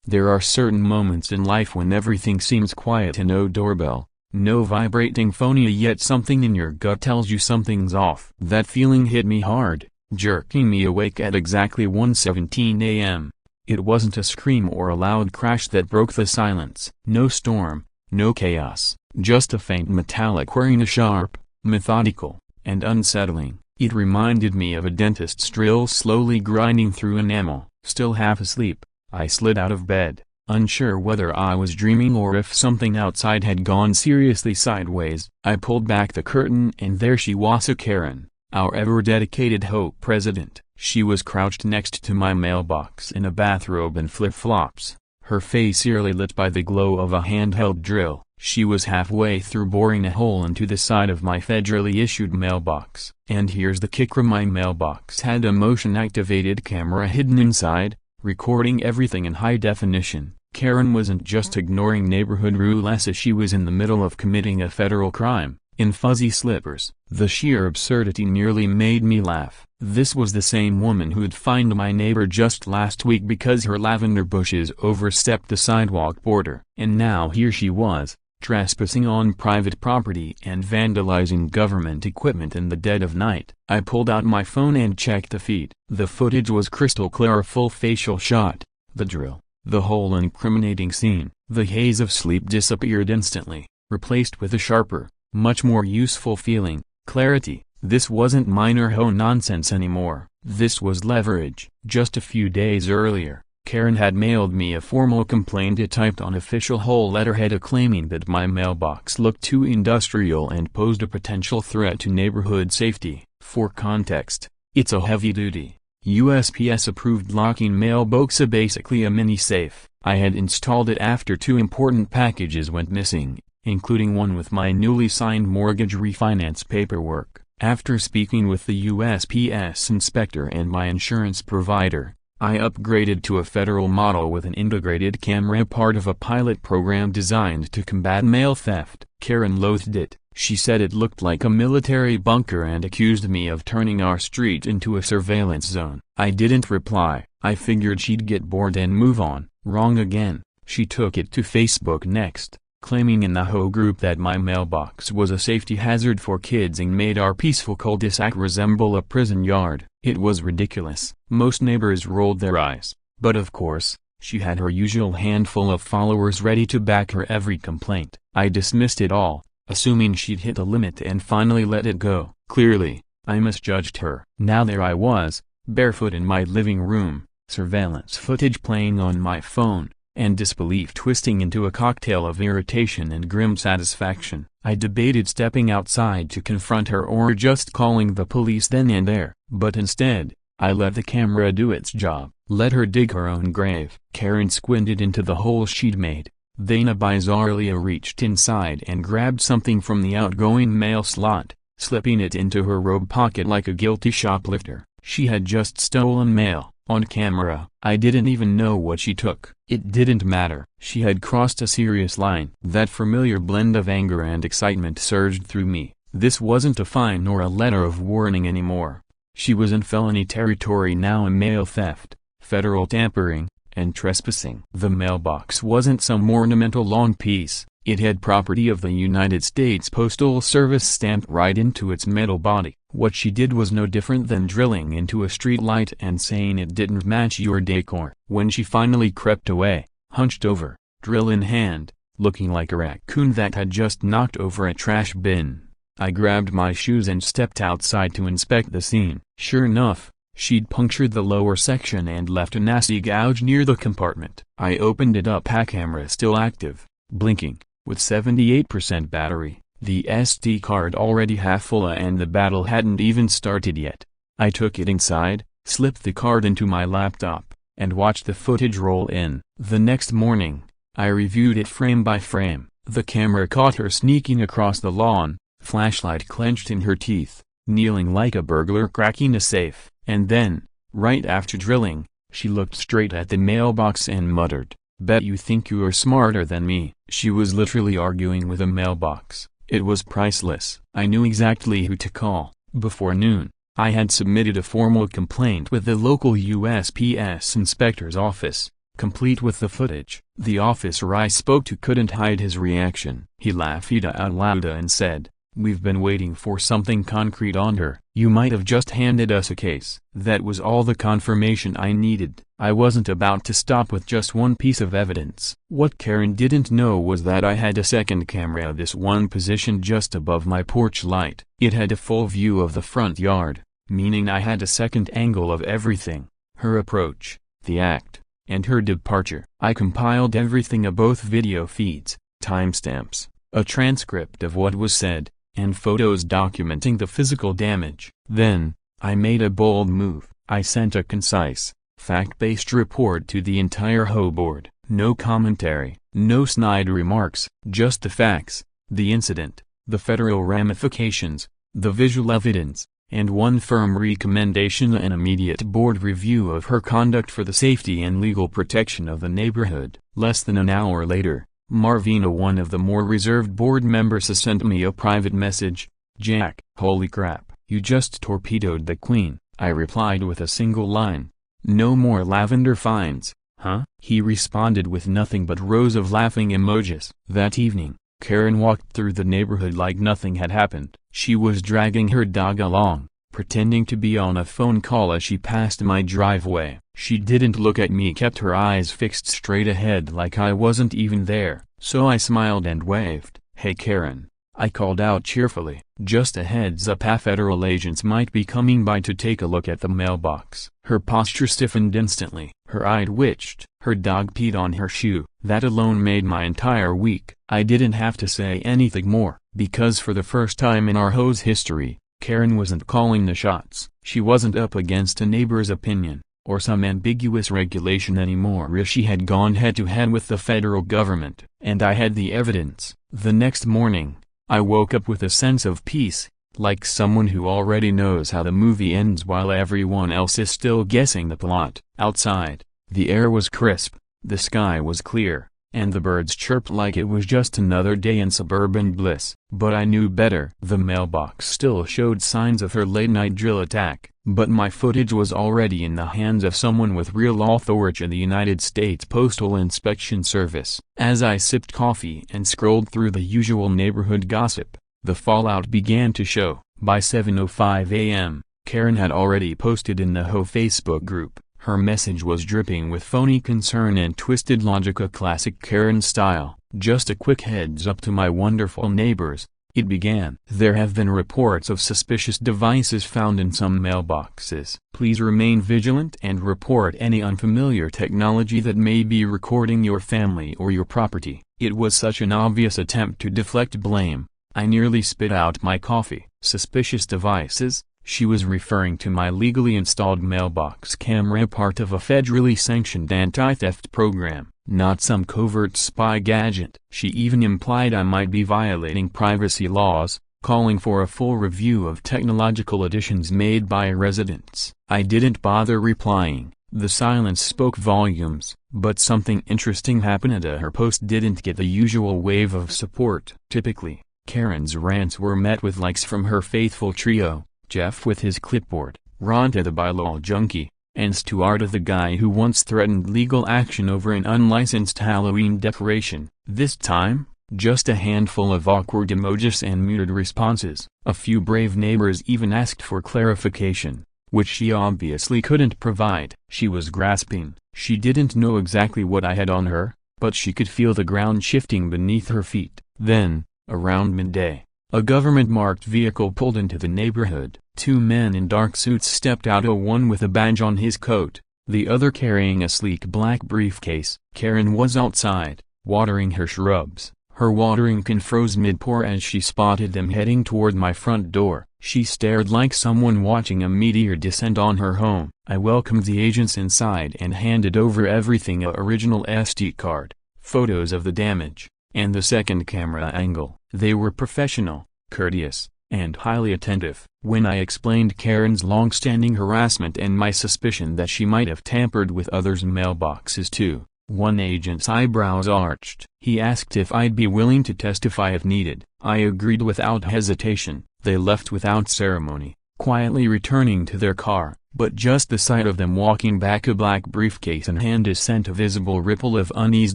There are certain moments in life when everything seems quiet and no doorbell, no vibrating phone, yet something in your gut tells you something's off. That feeling hit me hard, jerking me awake at exactly 1:17 a.m. It wasn't a scream or a loud crash that broke the silence. No storm, no chaos, just a faint metallic whirring, sharp, methodical, and unsettling. It reminded me of a dentist's drill slowly grinding through enamel. Still half asleep, I slid out of bed, unsure whether I was dreaming or if something outside had gone seriously sideways. I pulled back the curtain and there she was, Karen, our ever-dedicated HOA president. She was crouched next to my mailbox in a bathrobe and flip-flops, her face eerily lit by the glow of a handheld drill. She was halfway through boring a hole into the side of my federally issued mailbox. And here's the kicker, my mailbox had a motion-activated camera hidden inside, recording everything in high definition. Karen wasn't just ignoring neighborhood rules, she was in the middle of committing a federal crime, in fuzzy slippers. The sheer absurdity nearly made me laugh. This was the same woman who'd fined my neighbor just last week because her lavender bushes overstepped the sidewalk border. And now here she was, trespassing on private property and vandalizing government equipment in the dead of night. I pulled out my phone and checked the feed. The footage was crystal clear, a full facial shot, the drill, the whole incriminating scene. The haze of sleep disappeared instantly, replaced with a sharper, much more useful feeling, clarity. This wasn't minor HOA nonsense anymore. This was leverage. Just a few days earlier, Karen had mailed me a formal complaint typed on official HOA letterhead claiming that my mailbox looked too industrial and posed a potential threat to neighborhood safety. For context, it's a heavy-duty, USPS-approved locking mailbox, basically a mini-safe. I had installed it after 2 important packages went missing, including one with my newly signed mortgage refinance paperwork. After speaking with the USPS inspector and my insurance provider, I upgraded to a federal model with an integrated camera, part of a pilot program designed to combat mail theft. Karen loathed it. She said it looked like a military bunker and accused me of turning our street into a surveillance zone. I didn't reply. I figured she'd get bored and move on. Wrong again. She took it to Facebook next, claiming in the HOA group that my mailbox was a safety hazard for kids and made our peaceful cul-de-sac resemble a prison yard. It was ridiculous. Most neighbors rolled their eyes, but of course, she had her usual handful of followers ready to back her every complaint. I dismissed it all, assuming she'd hit a limit and finally let it go. Clearly, I misjudged her. Now there I was, barefoot in my living room, surveillance footage playing on my phone, and disbelief twisting into a cocktail of irritation and grim satisfaction. I debated stepping outside to confront her or just calling the police then and there, but instead, I let the camera do its job, let her dig her own grave. Karen squinted into the hole she'd made. Then bizarrely reached inside and grabbed something from the outgoing mail slot, slipping it into her robe pocket like a guilty shoplifter. She had just stolen mail. On camera, I didn't even know what she took. It didn't matter. She had crossed a serious line. That familiar blend of anger and excitement surged through me. This wasn't a fine nor a letter of warning anymore. She was in felony territory now, in mail theft, federal tampering, and trespassing. The mailbox wasn't some ornamental long piece. It had property of the United States Postal Service stamped right into its metal body. What she did was no different than drilling into a street light and saying it didn't match your decor. When she finally crept away, hunched over, drill in hand, looking like a raccoon that had just knocked over a trash bin, I grabbed my shoes and stepped outside to inspect the scene. Sure enough, she'd punctured the lower section and left a nasty gouge near the compartment. I opened it up, a camera still active, blinking, with 78% battery. The SD card already half full and the battle hadn't even started yet. I took it inside, slipped the card into my laptop, and watched the footage roll in. The next morning, I reviewed it frame by frame. The camera caught her sneaking across the lawn, flashlight clenched in her teeth, kneeling like a burglar cracking a safe. And then, right after drilling, she looked straight at the mailbox and muttered, "Bet you think you are smarter than me." She was literally arguing with a mailbox. It was priceless. I knew exactly who to call. Before noon, I had submitted a formal complaint with the local USPS inspector's office, complete with the footage. The officer I spoke to couldn't hide his reaction. He laughed out loud and said, "We've been waiting for something concrete on her. You might have just handed us a case." That was all the confirmation I needed. I wasn't about to stop with just one piece of evidence. What Karen didn't know was that I had a second camera, this one positioned just above my porch light. It had a full view of the front yard, meaning I had a second angle of everything: her approach, the act, and her departure. I compiled everything of both video feeds, timestamps, a transcript of what was said, and photos documenting the physical damage. Then, I made a bold move. I sent a concise, fact-based report to the entire HOA board. No commentary, no snide remarks, just the facts, the incident, the federal ramifications, the visual evidence, and one firm recommendation: an immediate board review of her conduct for the safety and legal protection of the neighborhood. Less than an hour later, Marvina, one of the more reserved board members, sent me a private message. "Jack, holy crap, you just torpedoed the queen," I replied with a single line. "No more lavender fines, huh?" He responded with nothing but rows of laughing emojis. That evening, Karen walked through the neighborhood like nothing had happened. She was dragging her dog along, pretending to be on a phone call as she passed my driveway. She didn't look at me, kept her eyes fixed straight ahead like I wasn't even there. So I smiled and waved. "Hey Karen," I called out cheerfully. "Just a heads up, federal agents might be coming by to take a look at the mailbox." Her posture stiffened instantly. Her eye twitched. Her dog peed on her shoe. That alone made my entire week. I didn't have to say anything more, because for the first time in our HOA's history, Karen wasn't calling the shots. She wasn't up against a neighbor's opinion, or some ambiguous regulation anymore. She had gone head-to-head with the federal government, and I had the evidence. The next morning, I woke up with a sense of peace, like someone who already knows how the movie ends while everyone else is still guessing the plot. Outside, the air was crisp, the sky was clear, and the birds chirped like it was just another day in suburban bliss. But I knew better. The mailbox still showed signs of her late-night drill attack, but my footage was already in the hands of someone with real authority: the United States Postal Inspection Service. As I sipped coffee and scrolled through the usual neighborhood gossip, the fallout began to show. By 7:05 a.m., Karen had already posted in the HOA Facebook group. Her message was dripping with phony concern and twisted logic, a classic Karen style. "Just a quick heads up to my wonderful neighbors," it began. "There have been reports of suspicious devices found in some mailboxes. Please remain vigilant and report any unfamiliar technology that may be recording your family or your property." It was such an obvious attempt to deflect blame, I nearly spit out my coffee. Suspicious devices? She was referring to my legally installed mailbox camera, part of a federally sanctioned anti-theft program, not some covert spy gadget. She even implied I might be violating privacy laws, calling for a full review of technological additions made by residents. I didn't bother replying. The silence spoke volumes, but something interesting happened. Her post didn't get the usual wave of support. Typically, Karen's rants were met with likes from her faithful trio: Jeff with his clipboard, Rhonda the bylaw junkie, and Stuart the guy who once threatened legal action over an unlicensed Halloween decoration. This time, just a handful of awkward emojis and muted responses. A few brave neighbors even asked for clarification, which she obviously couldn't provide. She was grasping. She didn't know exactly what I had on her, but she could feel the ground shifting beneath her feet. Then, around midday, a government-marked vehicle pulled into the neighborhood. Two men in dark suits stepped out, one with a badge on his coat, the other carrying a sleek black briefcase. Karen was outside, watering her shrubs. Her watering can froze mid-pour as she spotted them heading toward my front door. She stared like someone watching a meteor descend on her home. I welcomed the agents inside and handed over everything: a original SD card, photos of the damage, and the second camera angle. They were professional, courteous, and highly attentive. When I explained Karen's long-standing harassment and my suspicion that she might have tampered with others' mailboxes too, one agent's eyebrows arched. He asked if I'd be willing to testify if needed. I agreed without hesitation. They left without ceremony, quietly returning to their car. but just the sight of them walking back, a black briefcase in hand, sent a visible ripple of unease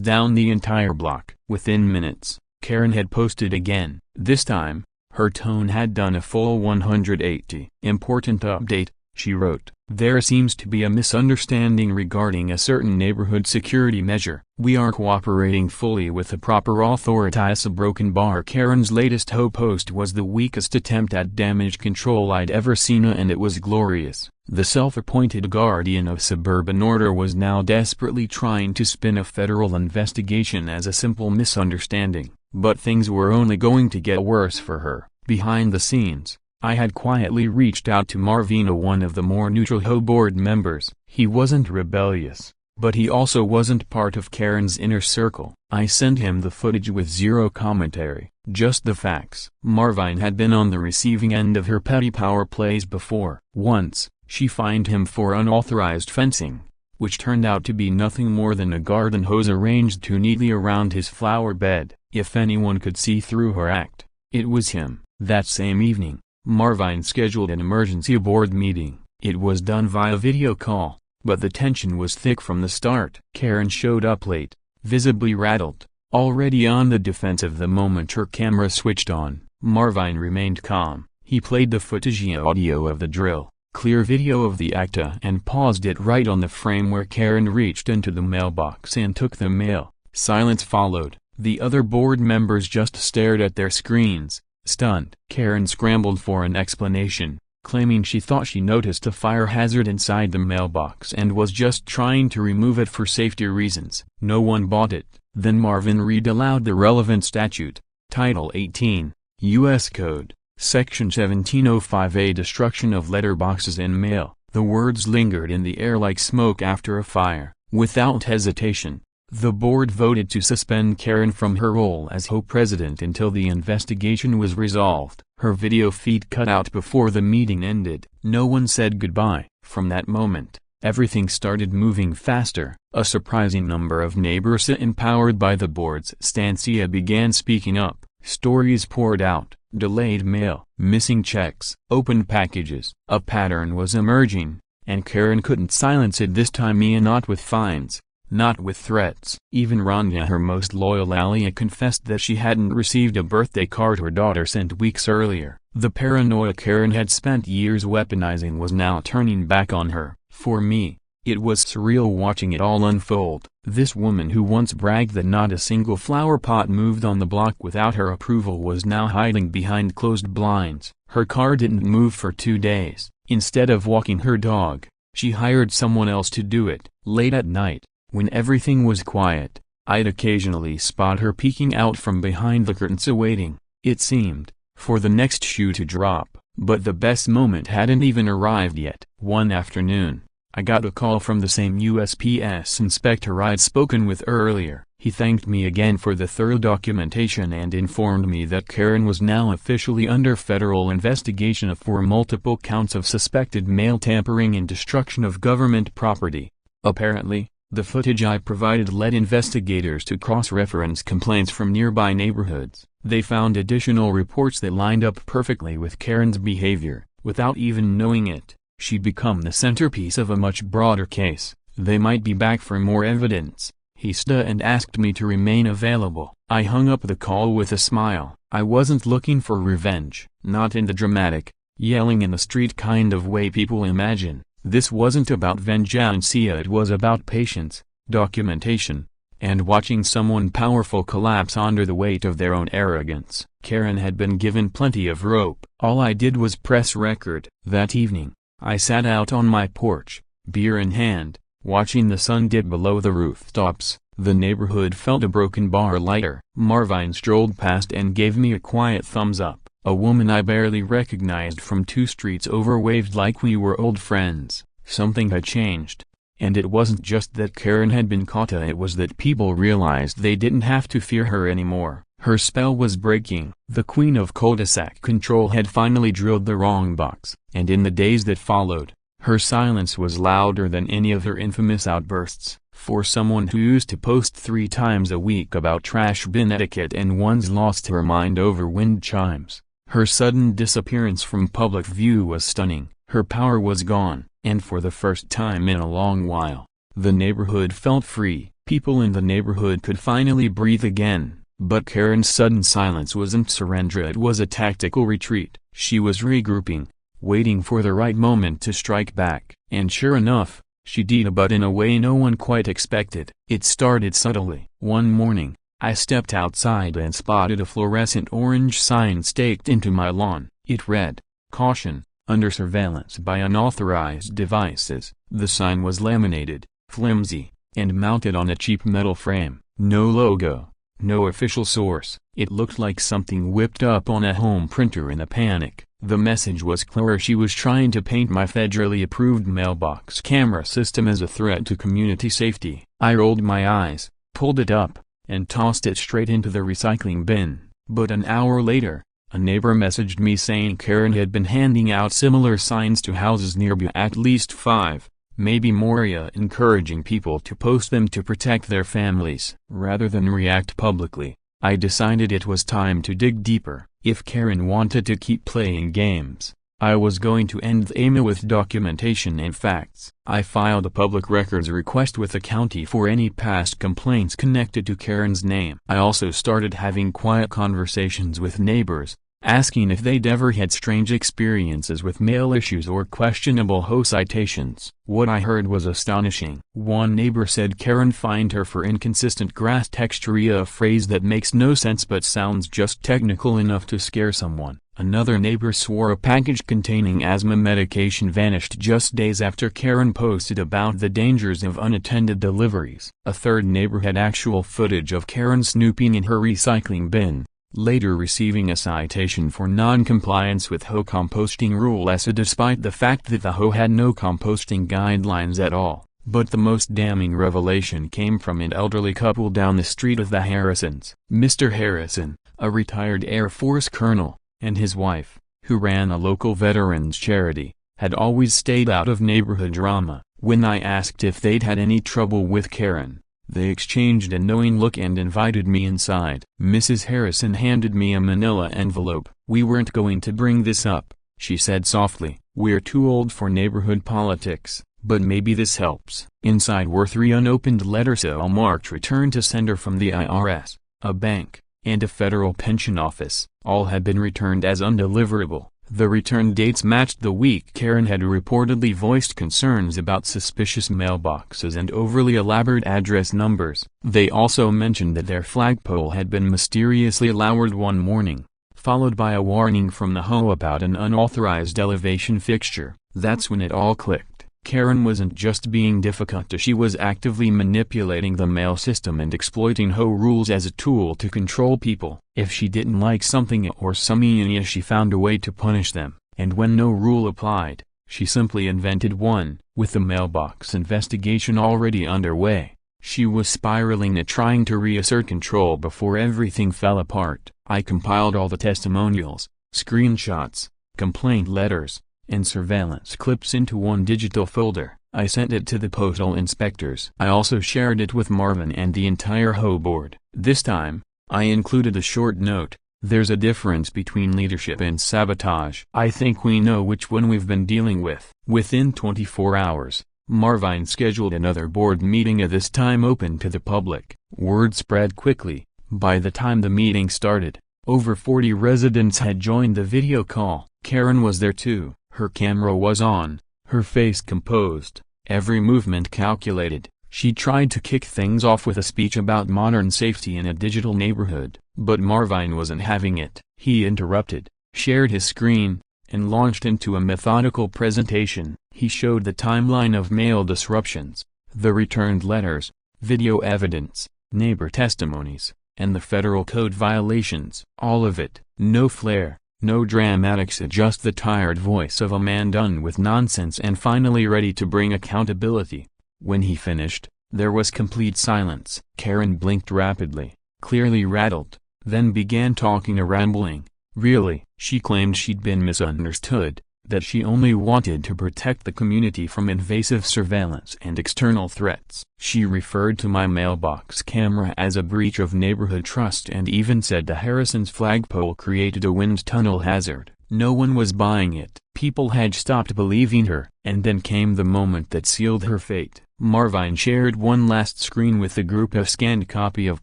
down the entire block. Within minutes, Karen had posted again. This time, her tone had done a full 180. "Important update," she wrote. "There seems to be a misunderstanding regarding a certain neighborhood security measure. We are cooperating fully with the proper authorities." A broken bar. Karen's latest HOA post was the weakest attempt at damage control I'd ever seen, and it was glorious. The self-appointed guardian of suburban order was now desperately trying to spin a federal investigation as a simple misunderstanding. But things were only going to get worse for her. Behind the scenes, I had quietly reached out to Marvino, one of the more neutral HOA board members. He wasn't rebellious, but he also wasn't part of Karen's inner circle. I sent him the footage with zero commentary, just the facts. Marvine had been on the receiving end of her petty power plays before. Once, she fined him for unauthorized fencing, which turned out to be nothing more than a garden hose arranged too neatly around his flower bed. If anyone could see through her act, it was him. That same evening, Marvine scheduled an emergency board meeting. It was done via video call, but the tension was thick from the start. Karen showed up late, visibly rattled, already on the defensive the moment her camera switched on. Marvine remained calm. He played the footage audio of the drill, clear video of the acta, and paused it right on the frame where Karen reached into the mailbox and took the mail. Silence followed. The other board members just stared at their screens, stunned. Karen scrambled for an explanation, claiming she thought she noticed a fire hazard inside the mailbox and was just trying to remove it for safety reasons. No one bought it. Then Marvin read aloud the relevant statute, Title 18, U.S. Code, Section 1705A, destruction of letterboxes and mail. The words lingered in the air like smoke after a fire. Without hesitation, the board voted to suspend Karen from her role as HOA president until the investigation was resolved. Her video feed cut out before the meeting ended. No one said goodbye. From that moment, everything started moving faster. A surprising number of neighbors, empowered by the board's stance, began speaking up. Stories poured out: delayed mail, missing checks, open packages. A pattern was emerging, and Karen couldn't silence it this time. Not with fines, not with threats. Even Rania, her most loyal ally, confessed that she hadn't received a birthday card her daughter sent weeks earlier. The paranoia Karen had spent years weaponizing was now turning back on her. For me, it was surreal watching it all unfold. This woman who once bragged that not a single flower pot moved on the block without her approval was now hiding behind closed blinds. Her car didn't move for 2 days. Instead of walking her dog, she hired someone else to do it. Late at night, when everything was quiet, I'd occasionally spot her peeking out from behind the curtains, awaiting, it seemed, for the next shoe to drop. But the best moment hadn't even arrived yet. One afternoon, I got a call from the same USPS inspector I'd spoken with earlier. He thanked me again for the thorough documentation and informed me that Karen was now officially under federal investigation for multiple counts of suspected mail tampering and destruction of government property. Apparently, the footage I provided led investigators to cross-reference complaints from nearby neighborhoods. They found additional reports that lined up perfectly with Karen's behavior. Without even knowing it, she'd become the centerpiece of a much broader case. They might be back for more evidence, he said, and asked me to remain available. I hung up the call with a smile. I wasn't looking for revenge, not in the dramatic, yelling in the street kind of way people imagine. This wasn't about vengeance, it was about patience, documentation, and watching someone powerful collapse under the weight of their own arrogance. Karen had been given plenty of rope. All I did was press record. That evening, I sat out on my porch, beer in hand, watching the sun dip below the rooftops. The neighborhood felt a broken bar lighter. Marvine strolled past and gave me a quiet thumbs up. A woman I barely recognized from 2 streets over waved like we were old friends. Something had changed. And it wasn't just that Karen had been caught, it was that people realized they didn't have to fear her anymore. Her spell was breaking. The queen of cul-de-sac control had finally drilled the wrong box. And in the days that followed, her silence was louder than any of her infamous outbursts. For someone who used to post 3 times a week about trash bin etiquette and once lost her mind over wind chimes, her sudden disappearance from public view was stunning. Her power was gone. and for the first time in a long while, the neighborhood felt free. People in the neighborhood could finally breathe again. But Karen's sudden silence wasn't surrender, it was a tactical retreat. She was regrouping, waiting for the right moment to strike back. And sure enough, she did, but in a way no one quite expected. It started subtly. One morning, I stepped outside and spotted a fluorescent orange sign staked into my lawn. It read, "Caution, under surveillance by unauthorized devices." The sign was laminated, flimsy, and mounted on a cheap metal frame. No logo, no official source. It looked like something whipped up on a home printer in a panic. The message was clear: she was trying to paint my federally approved mailbox camera system as a threat to community safety. I rolled my eyes, pulled it up, and tossed it straight into the recycling bin. But an hour later, a neighbor messaged me saying Karen had been handing out similar signs to houses nearby, at least 5, maybe more, encouraging people to post them to protect their families. Rather than react publicly, I decided it was time to dig deeper. If Karen wanted to keep playing games, I was going to end the AMA with documentation and facts. I filed a public records request with the county for any past complaints connected to Karen's name. I also started having quiet conversations with neighbors, asking if they'd ever had strange experiences with mail issues or questionable HOA citations. What I heard was astonishing. One neighbor said Karen fined her for inconsistent grass texture, a phrase that makes no sense but sounds just technical enough to scare someone. Another neighbor swore a package containing asthma medication vanished just days after Karen posted about the dangers of unattended deliveries. A third neighbor had actual footage of Karen snooping in her recycling bin, later receiving a citation for non-compliance with HOA composting rule S, despite the fact that the HOA had no composting guidelines at all. But the most damning revelation came from an elderly couple down the street of the Harrisons. Mr. Harrison, a retired Air Force colonel, and his wife, who ran a local veterans charity, had always stayed out of neighborhood drama. When I asked if they'd had any trouble with Karen, they exchanged a knowing look and invited me inside. Mrs. Harrison handed me a manila envelope. "We weren't going to bring this up," she said softly. "We're too old for neighborhood politics, but maybe this helps." Inside were 3 unopened letters, all marked return to sender from the IRS, a bank, and a federal pension office. All had been returned as undeliverable. The return dates matched the week Karen had reportedly voiced concerns about suspicious mailboxes and overly elaborate address numbers. They also mentioned that their flagpole had been mysteriously lowered one morning, followed by a warning from the HOA about an unauthorized elevation fixture. That's when it all clicked. Karen wasn't just being difficult, she was actively manipulating the mail system and exploiting HOA rules as a tool to control people. If she didn't like something or someone, she found a way to punish them. And when no rule applied, she simply invented one. With the mailbox investigation already underway, she was spiraling at trying to reassert control before everything fell apart. I compiled all the testimonials, screenshots, complaint letters, and surveillance clips into one digital folder. I sent it to the postal inspectors. I also shared it with Marvin and the entire HOA board. This time, I included a short note: "There's a difference between leadership and sabotage. I think we know which one we've been dealing with." Within 24 hours, Marvin scheduled another board meeting, this time open to the public. Word spread quickly. By the time the meeting started, over 40 residents had joined the video call. Karen was there too. Her camera was on, her face composed, every movement calculated. She tried to kick things off with a speech about modern safety in a digital neighborhood. But Marvin wasn't having it. He interrupted, shared his screen, and launched into a methodical presentation. He showed the timeline of mail disruptions, the returned letters, video evidence, neighbor testimonies, and the federal code violations. All of it. No flair, no dramatics, just the tired voice of a man done with nonsense and finally ready to bring accountability. When he finished, there was complete silence. Karen blinked rapidly, clearly rattled, then began talking, rambling. Really, she claimed she'd been misunderstood, that she only wanted to protect the community from invasive surveillance and external threats. She referred to my mailbox camera as a breach of neighborhood trust and even said the Harrison's flagpole created a wind tunnel hazard. No one was buying it. People had stopped believing her, and then came the moment that sealed her fate. Marvine shared one last screen with the group, a scanned copy of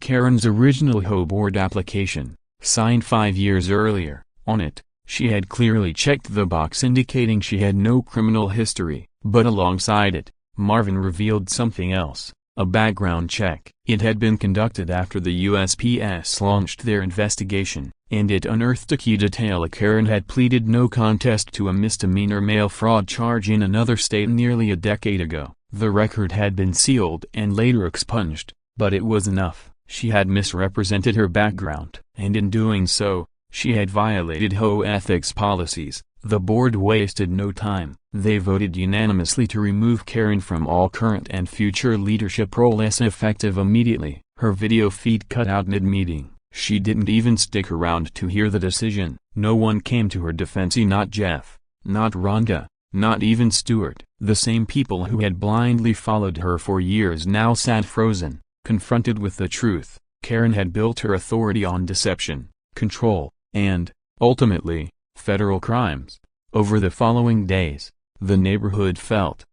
Karen's original HOA board application, signed 5 years earlier. On it, she had clearly checked the box indicating she had no criminal history, but alongside it, Marvin revealed something else, a background check. It had been conducted after the USPS launched their investigation, and it unearthed a key detail: Karen had pleaded no contest to a misdemeanor mail fraud charge in another state nearly a decade ago. The record had been sealed and later expunged, but it was enough. She had misrepresented her background, and in doing so, she had violated HOA ethics policies. The board wasted no time. They voted unanimously to remove Karen from all current and future leadership roles effective immediately. Her video feed cut out mid-meeting. She didn't even stick around to hear the decision. No one came to her defense, not Jeff, not Rhonda, not even Stuart. The same people who had blindly followed her for years now sat frozen, confronted with the truth. Karen had built her authority on deception, control, and, ultimately, federal crimes. Over the following days, the neighborhood felt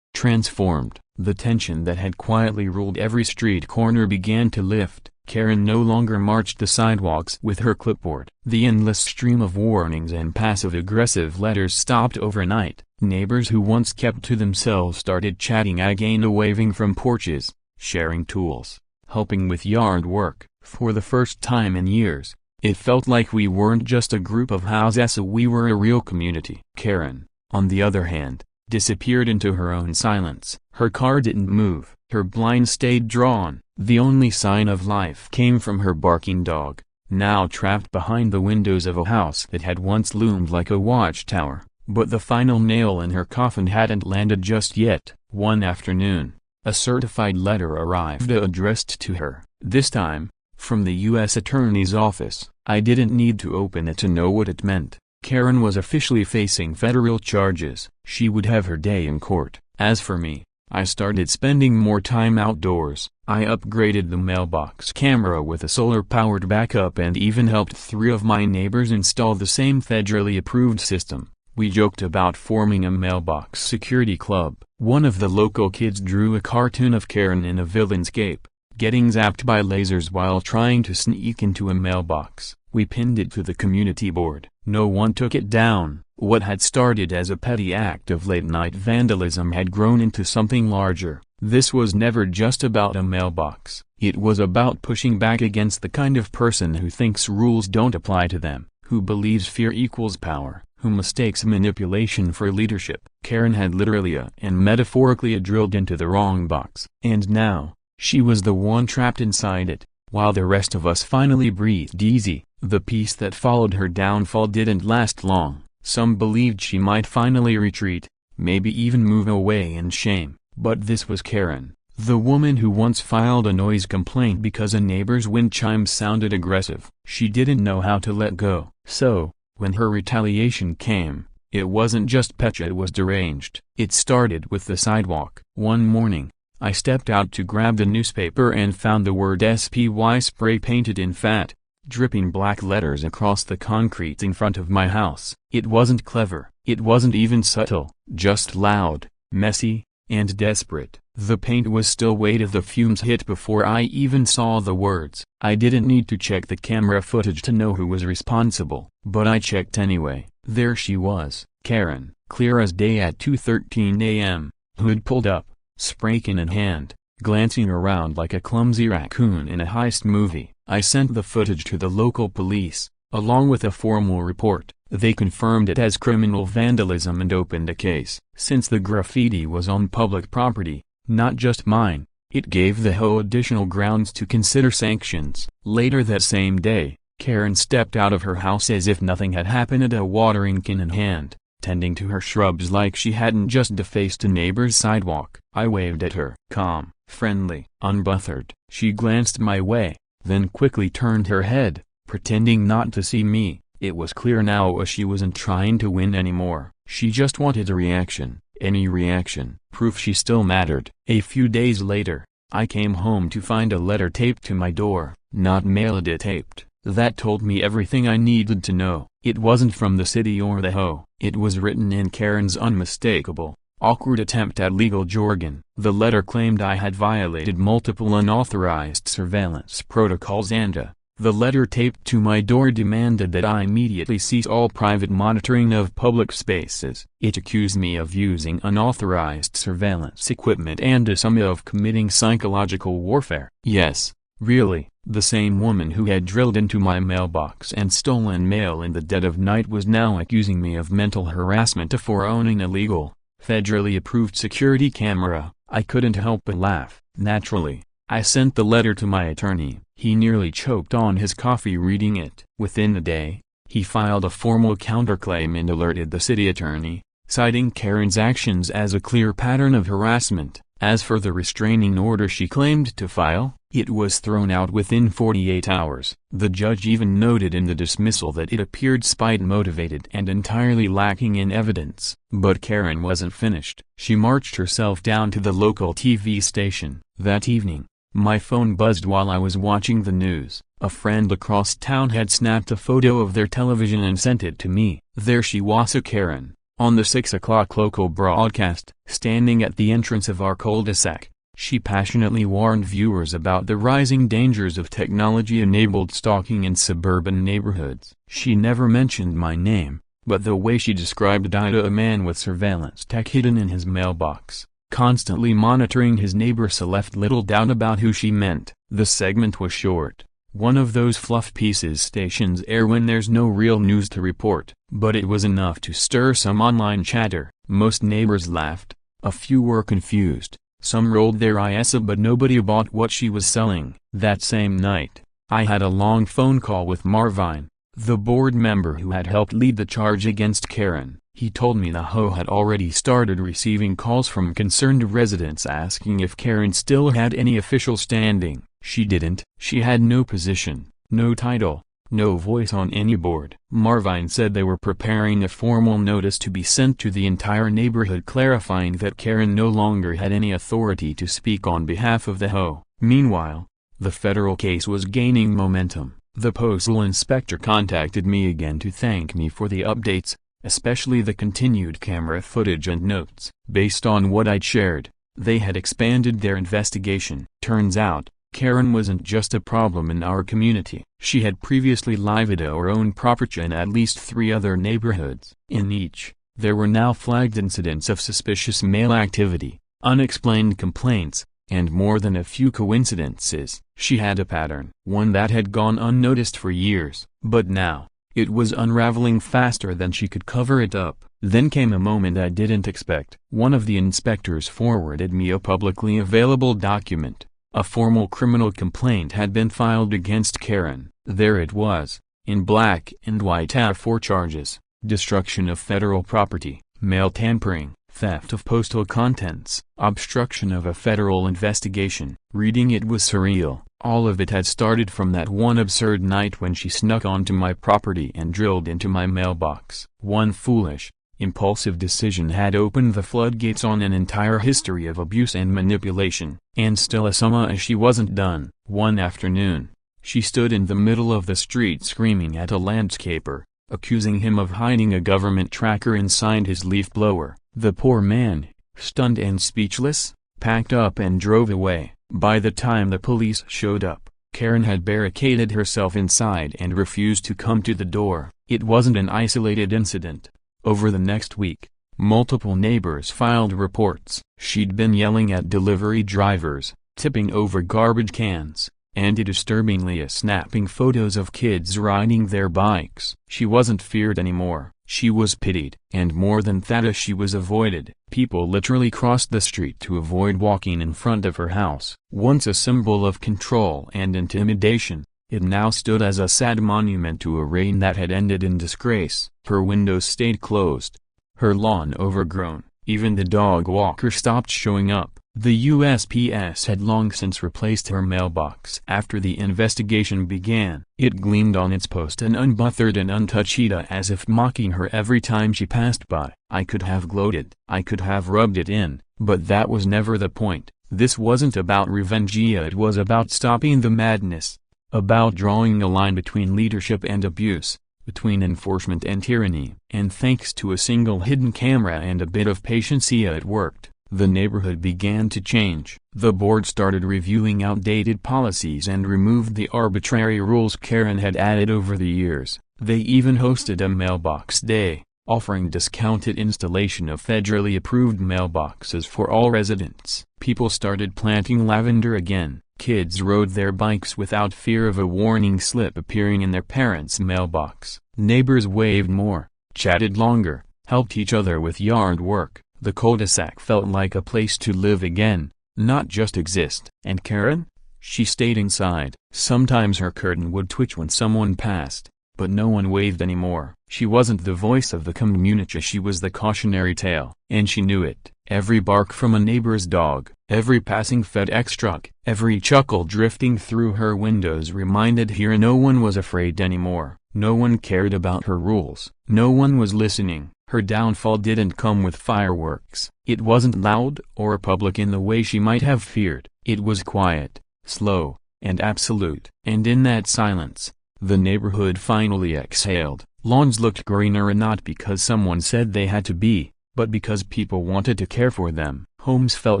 transformed. The tension that had quietly ruled every street corner began to lift. Karen no longer marched the sidewalks with her clipboard. The endless stream of warnings and passive-aggressive letters stopped overnight. Neighbors who once kept to themselves started chatting again, waving from porches, sharing tools, helping with yard work. For the first time in years, it felt like we weren't just a group of houses, we were a real community. Karen, on the other hand, disappeared into her own silence. Her car didn't move. Her blind stayed drawn. The only sign of life came from her barking dog, now trapped behind the windows of a house that had once loomed like a watchtower. But the final nail in her coffin hadn't landed just yet. One afternoon, a certified letter arrived addressed to her, this time, from the U.S. Attorney's Office. I didn't need to open it to know what it meant. Karen was officially facing federal charges. She would have her day in court. As for me, I started spending more time outdoors. I upgraded the mailbox camera with a solar-powered backup and even helped 3 of my neighbors install the same federally approved system. We joked about forming a mailbox security club. One of the local kids drew a cartoon of Karen in a villain's cape, getting zapped by lasers while trying to sneak into a mailbox. We pinned it to the community board. No one took it down. What had started as a petty act of late-night vandalism had grown into something larger. This was never just about a mailbox. It was about pushing back against the kind of person who thinks rules don't apply to them, who believes fear equals power, who mistakes manipulation for leadership. Karen had literally and metaphorically drilled into the wrong box. And now, she was the one trapped inside it. While the rest of us finally breathed easy, the peace that followed her downfall didn't last long. Some believed she might finally retreat, maybe even move away in shame. But this was Karen, the woman who once filed a noise complaint because a neighbor's wind chime sounded aggressive. She didn't know how to let go. So, when her retaliation came, it wasn't just petty, it was deranged. It started with the sidewalk. One morning, I stepped out to grab the newspaper and found the word SPY spray painted in fat, dripping black letters across the concrete in front of my house. It wasn't clever. It wasn't even subtle. Just loud, messy, and desperate. The paint was still wet as the fumes hit before I even saw the words. I didn't need to check the camera footage to know who was responsible, but I checked anyway. There she was, Karen, clear as day at 2:13 a.m., hood pulled up, spray can in hand, glancing around like a clumsy raccoon in a heist movie. I sent the footage to the local police, along with a formal report. They confirmed it as criminal vandalism and opened a case. Since the graffiti was on public property, not just mine, it gave the HOA additional grounds to consider sanctions. Later that same day, Karen stepped out of her house as if nothing had happened, a watering can in hand, tending to her shrubs like she hadn't just defaced a neighbor's sidewalk. I waved at her. Calm, friendly, unbothered. She glanced my way, then quickly turned her head, pretending not to see me. It was clear now she wasn't trying to win anymore. She just wanted a reaction, any reaction, proof she still mattered. A few days later, I came home to find a letter taped to my door, not mailed it taped, that told me everything I needed to know. It wasn't from the city or the HOA. It was written in Karen's unmistakable, awkward attempt at legal jargon. The letter claimed I had violated multiple unauthorized surveillance protocols and the letter taped to my door demanded that I immediately cease all private monitoring of public spaces. It accused me of using unauthorized surveillance equipment and of committing psychological warfare. Yes, really, the same woman who had drilled into my mailbox and stolen mail in the dead of night was now accusing me of mental harassment for owning a legal, federally approved security camera. I couldn't help but laugh. Naturally, I sent the letter to my attorney. He nearly choked on his coffee reading it. Within a day, he filed a formal counterclaim and alerted the city attorney, citing Karen's actions as a clear pattern of harassment. As for the restraining order she claimed to file, it was thrown out within 48 hours. The judge even noted in the dismissal that it appeared spite-motivated and entirely lacking in evidence. But Karen wasn't finished. She marched herself down to the local TV station. That evening, my phone buzzed while I was watching the news. A friend across town had snapped a photo of their television and sent it to me. There she was, Karen, on the 6 o'clock local broadcast, standing at the entrance of our cul-de-sac. She passionately warned viewers about the rising dangers of technology-enabled stalking in suburban neighborhoods. She never mentioned my name, but the way she described Ida, a man with surveillance tech hidden in his mailbox, constantly monitoring his neighbors, left little doubt about who she meant. The segment was short, one of those fluff pieces stations air when there's no real news to report, but it was enough to stir some online chatter. Most neighbors laughed, a few were confused, some rolled their eyes, but nobody bought what she was selling. That same night, I had a long phone call with Marvin, the board member who had helped lead the charge against Karen. He told me the HOA had already started receiving calls from concerned residents asking if Karen still had any official standing. She didn't. She had no position, no title, no voice on any board. Marvin said they were preparing a formal notice to be sent to the entire neighborhood clarifying that Karen no longer had any authority to speak on behalf of the HOA. Meanwhile, the federal case was gaining momentum. The postal inspector contacted me again to thank me for the updates, especially the continued camera footage and notes. Based on what I'd shared, they had expanded their investigation. Turns out, Karen wasn't just a problem in our community. She had previously lived or owned property in at least 3 other neighborhoods. In each, there were now flagged incidents of suspicious mail activity, unexplained complaints, and more than a few coincidences. She had a pattern, one that had gone unnoticed for years, but now, it was unraveling faster than she could cover it up. Then came a moment I didn't expect. One of the inspectors forwarded me a publicly available document. A formal criminal complaint had been filed against Karen. There it was, in black and white, 4 charges: destruction of federal property, mail tampering, theft of postal contents, obstruction of a federal investigation. Reading it was surreal. All of it had started from that one absurd night when she snuck onto my property and drilled into my mailbox. One foolish, impulsive decision had opened the floodgates on an entire history of abuse and manipulation. And still, as she wasn't done. One afternoon, she stood in the middle of the street screaming at a landscaper, accusing him of hiding a government tracker inside his leaf blower. The poor man, stunned and speechless, packed up and drove away. By the time the police showed up, Karen had barricaded herself inside and refused to come to the door. It wasn't an isolated incident. Over the next week, multiple neighbors filed reports. She'd been yelling at delivery drivers, tipping over garbage cans, and disturbingly snapping photos of kids riding their bikes. She wasn't feared anymore. She was pitied. And more than that, she was avoided. People literally crossed the street to avoid walking in front of her house. Once a symbol of control and intimidation, it now stood as a sad monument to a reign that had ended in disgrace. Her windows stayed closed, her lawn overgrown, even the dog walker stopped showing up. The USPS had long since replaced her mailbox. After the investigation began, it gleamed on its post and unbothered and untouched, as if mocking her every time she passed by. I could have gloated, I could have rubbed it in, but that was never the point. This wasn't about revenge, it was about stopping the madness, about drawing a line between leadership and abuse, between enforcement and tyranny. And thanks to a single hidden camera and a bit of patience, it worked. The neighborhood began to change. The board started reviewing outdated policies and removed the arbitrary rules Karen had added over the years. They even hosted a mailbox day, offering discounted installation of federally approved mailboxes for all residents. People started planting lavender again. Kids rode their bikes without fear of a warning slip appearing in their parents' mailbox. Neighbors waved more, chatted longer, helped each other with yard work. The cul-de-sac felt like a place to live again, not just exist. And Karen? She stayed inside. Sometimes her curtain would twitch when someone passed, but no one waved anymore. She wasn't the voice of the community, she was the cautionary tale. And she knew it. Every bark from a neighbor's dog, every passing FedEx truck, every chuckle drifting through her windows reminded her no one was afraid anymore. No one cared about her rules. No one was listening. Her downfall didn't come with fireworks. It wasn't loud or public in the way she might have feared. It was quiet, slow, and absolute. And in that silence, the neighborhood finally exhaled. Lawns looked greener, not because someone said they had to be, but because people wanted to care for them. Homes felt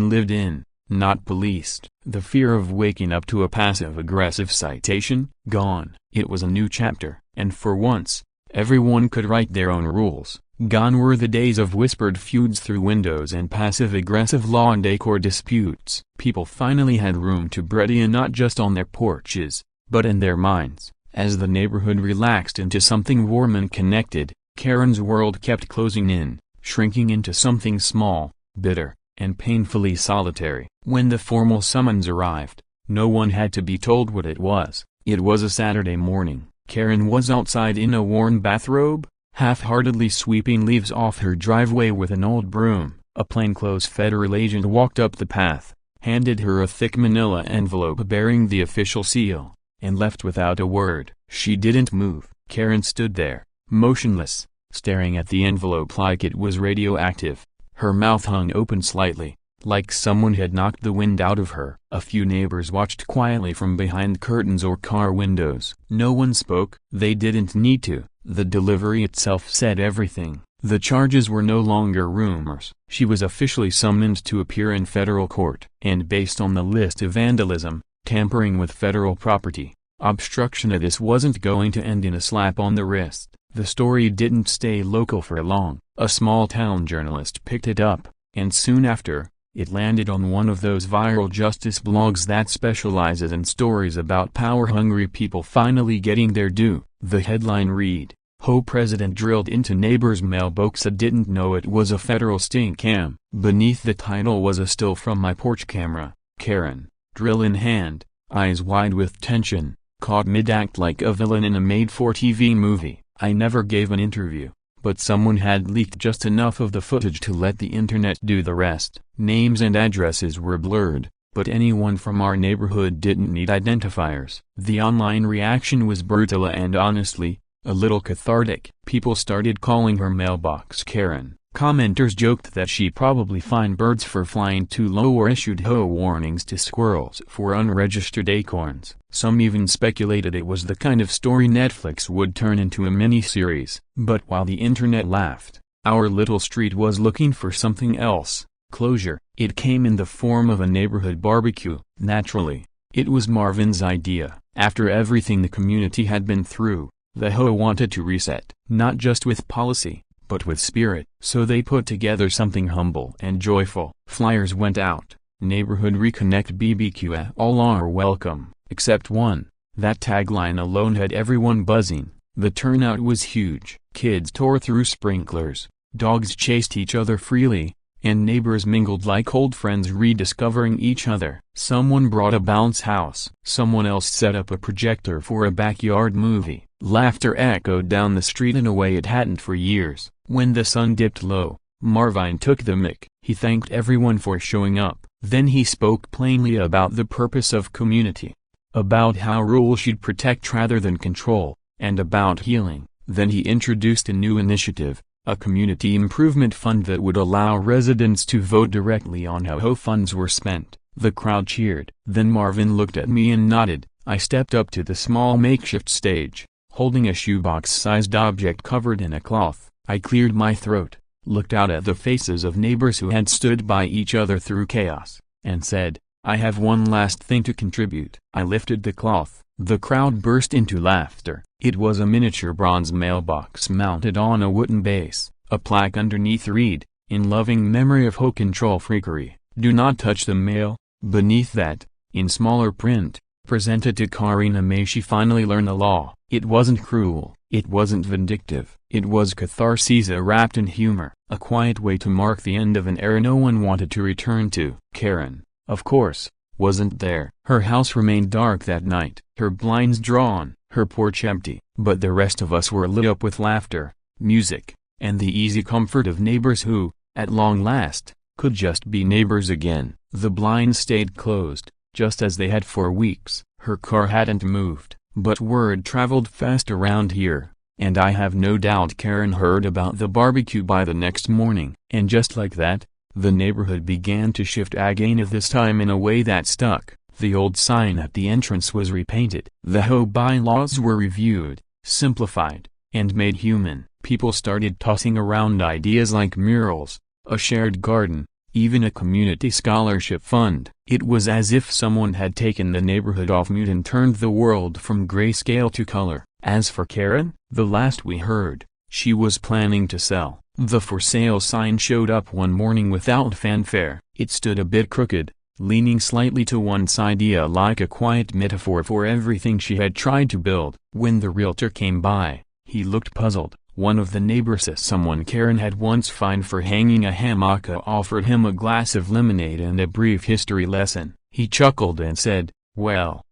lived in, not policed. The fear of waking up to a passive-aggressive citation, gone. It was a new chapter, and for once, everyone could write their own rules. Gone were the days of whispered feuds through windows and passive-aggressive law and decor disputes. People finally had room to breathe in, not just on their porches, but in their minds. As the neighborhood relaxed into something warm and connected, Karen's world kept closing in, shrinking into something small, bitter, and painfully solitary. When the formal summons arrived, no one had to be told what it was. It was a Saturday morning. Karen was outside in a worn bathrobe, half-heartedly sweeping leaves off her driveway with an old broom. A plainclothes federal agent walked up the path, handed her a thick manila envelope bearing the official seal, and left without a word. She didn't move. Karen stood there, motionless, staring at the envelope like it was radioactive. Her mouth hung open slightly, like someone had knocked the wind out of her. A few neighbors watched quietly from behind curtains or car windows. No one spoke. They didn't need to. The delivery itself said everything. The charges were no longer rumors. She was officially summoned to appear in federal court. And based on the list of vandalism, tampering with federal property, obstruction, this wasn't going to end in a slap on the wrist. The story didn't stay local for long. A small-town journalist picked it up, and soon after, it landed on one of those viral justice blogs that specializes in stories about power-hungry people finally getting their due. The headline read, "HOA President Drilled Into Neighbor's Mailbox. I Didn't Know It Was a Federal Sting Cam." Beneath the title was a still from my porch camera. Karen, drill in hand, eyes wide with tension, caught mid-act like a villain in a made-for-TV movie. I never gave an interview, but someone had leaked just enough of the footage to let the internet do the rest. Names and addresses were blurred, but anyone from our neighborhood didn't need identifiers. The online reaction was brutal and honestly, a little cathartic. People started calling her Mailbox Karen. Commenters joked that she probably fined birds for flying too low or issued HOA warnings to squirrels for unregistered acorns. Some even speculated it was the kind of story Netflix would turn into a mini-series. But while the internet laughed, our little street was looking for something else. Closure. It came in the form of a neighborhood barbecue. Naturally, it was Marvin's idea. After everything the community had been through, the HOA wanted to reset, not just with policy, but with spirit. So they put together something humble and joyful. Flyers went out. Neighborhood Reconnect BBQ. All are welcome, except one. That tagline alone had everyone buzzing. The turnout was huge. Kids tore through sprinklers, dogs chased each other freely, and neighbors mingled like old friends rediscovering each other. Someone brought a bounce house. Someone else set up a projector for a backyard movie. Laughter echoed down the street in a way it hadn't for years. When the sun dipped low, Marvin took the mic. He thanked everyone for showing up, Then he spoke plainly about the purpose of community, about how rules should protect rather than control, and about healing. Then he introduced a new initiative, a community improvement fund that would allow residents to vote directly on how HOA funds were spent. The crowd cheered. Then Marvin looked at me and nodded. I stepped up to the small makeshift stage, holding a shoebox-sized object covered in a cloth. I cleared my throat, looked out at the faces of neighbors who had stood by each other through chaos, and said, "I have one last thing to contribute." I lifted the cloth. The crowd burst into laughter. It was a miniature bronze mailbox mounted on a wooden base. A plaque underneath read, "In loving memory of HOA control freakery, do not touch the mail." Beneath that, in smaller print, "Presented to Karina, may she finally learn the law." It wasn't cruel, it wasn't vindictive, it was catharsis wrapped in humor, a quiet way to mark the end of an era no one wanted to return to. Karen, of course, wasn't there. Her house remained dark that night, her blinds drawn, her porch empty, but the rest of us were lit up with laughter, music, and the easy comfort of neighbors who, at long last, could just be neighbors again. The blinds stayed closed, just as they had for weeks. Her car hadn't moved, but word traveled fast around here, and I have no doubt Karen heard about the barbecue by the next morning. And just like that, the neighborhood began to shift again, this time in a way that stuck. The old sign at the entrance was repainted. The HOA bylaws were reviewed, simplified, and made human. People started tossing around ideas like murals, a shared garden, even a community scholarship fund. It was as if someone had taken the neighborhood off mute and turned the world from grayscale to color. As for Karen, the last we heard, she was planning to sell. The for sale sign showed up one morning without fanfare. It stood a bit crooked, leaning slightly to one side, like a quiet metaphor for everything she had tried to build. When the realtor came by, he looked puzzled. One of the neighbors, someone Karen had once fined for hanging a hammock, offered him a glass of lemonade and a brief history lesson. He chuckled and said, "Well,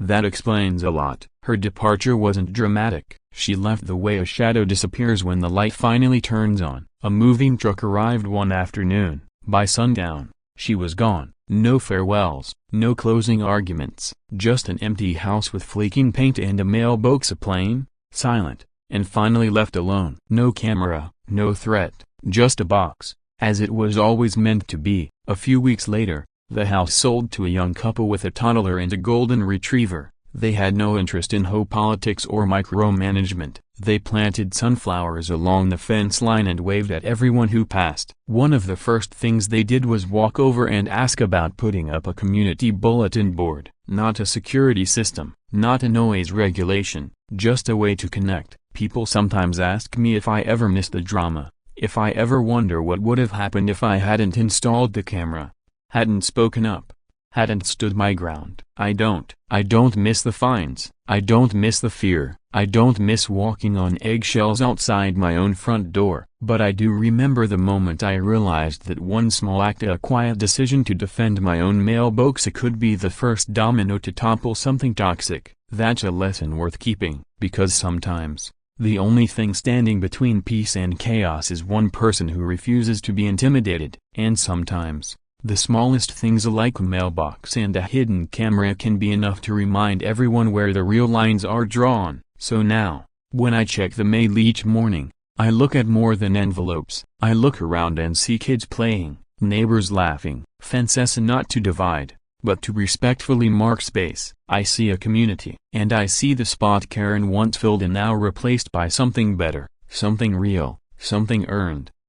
that explains a lot." Her departure wasn't dramatic. She left the way a shadow disappears when the light finally turns on. A moving truck arrived one afternoon. By sundown, she was gone. No farewells, no closing arguments, just an empty house with flaking paint and a mailbox, plain, silent, and finally left alone. No camera, no threat, just a box, as it was always meant to be. A few weeks later, the house sold to a young couple with a toddler and a golden retriever. They had no interest in HOA politics or micromanagement. They planted sunflowers along the fence line and waved at everyone who passed. One of the first things they did was walk over and ask about putting up a community bulletin board. Not a security system, not a noise regulation, just a way to connect. People sometimes ask me if I ever miss the drama, if I ever wonder what would have happened if I hadn't installed the camera, hadn't spoken up, hadn't stood my ground. I don't miss the fines, I don't miss the fear, I don't miss walking on eggshells outside my own front door. But I do remember the moment I realized that one small act, a quiet decision to defend my own mailbox, could be the first domino to topple something toxic. That's a lesson worth keeping, because sometimes, the only thing standing between peace and chaos is one person who refuses to be intimidated. And sometimes, the smallest things like a mailbox and a hidden camera can be enough to remind everyone where the real lines are drawn. So now, when I check the mail each morning, I look at more than envelopes. I look around and see kids playing, neighbors laughing, fences not to divide, but to respectfully mark space. I see a community. And I see the spot Karen once filled and now replaced by something better, something real, something earned.